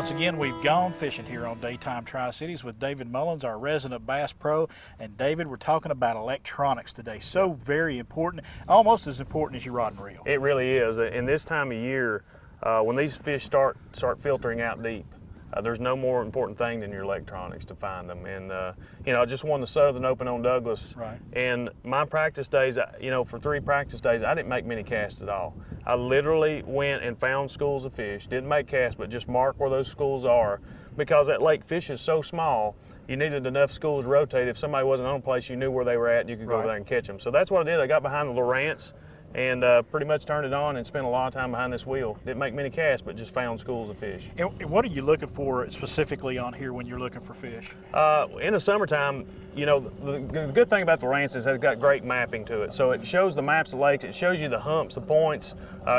Once again, we've gone fishing here on Daytime Tri-Cities with David Mullins, our resident bass pro. And David, we're talking about electronics today. So very important, almost as important as your rod and reel. It really is. In this time of year, when these fish start filtering out deep, there's no more important thing than your electronics to find them. And you know, I just won the Southern Open on Douglas. Right. And my practice days, you know, for 3 practice days, I didn't make many casts at all. I literally went and found schools of fish. Didn't make casts, but just mark where those schools are, because that lake fish is so small. You needed enough schools to rotate. If somebody wasn't on a place, you knew where they were at, and you could go over there and catch them. So that's what I did. I got behind the Lowrance and pretty much turned it on and spent a lot of time behind this wheel. Didn't make many casts, but just found schools of fish. And what are you looking for specifically on here when you're looking for fish? In the summertime, you know, the good thing about the Lowrance is it's got great mapping to it. So it shows the maps of lakes, it shows you the humps, the points,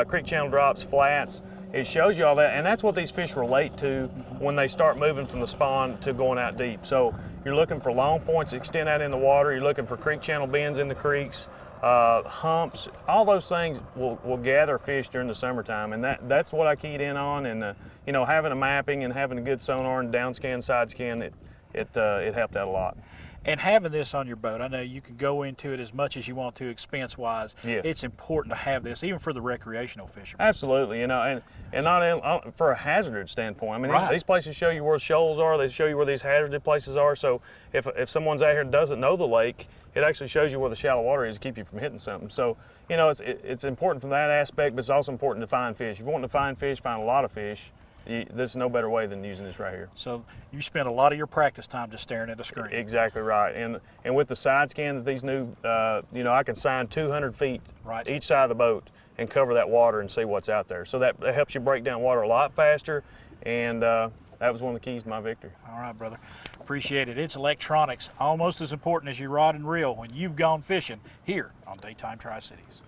creek channel drops, flats. It shows you all that, and that's what these fish relate to when they start moving from the spawn to going out deep. So you're looking for long points that extend out in the water, you're looking for creek channel bends in the creeks, humps, all those things will gather fish during the summertime, and that's what I keyed in on. And you know, having a mapping and having a good sonar and down scan, side scan, it helped out a lot. And having this on your boat, I know you can go into it as much as you want to expense-wise. Yes. It's important to have this, even for the recreational fishermen. Absolutely, you know, and not for a hazarded standpoint. I mean, Right. these places show you where shoals are. They show you where these hazarded places are. So if someone's out here that doesn't know the lake, it actually shows you where the shallow water is to keep you from hitting something. So, you know, it's important from that aspect, but it's also important to find fish. If you want to find fish, find a lot of fish, there's no better way than using this right here. So you spend a lot of your practice time just staring at the screen. Exactly right. And with the side scan that these new, you know, I can sign 200 feet Right. each side of the boat and cover that water and see what's out there. So that helps you break down water a lot faster, and that was one of the keys to my victory. All right, brother. Appreciate it. It's electronics, almost as important as your rod and reel when you've gone fishing here on Daytime Tri-Cities.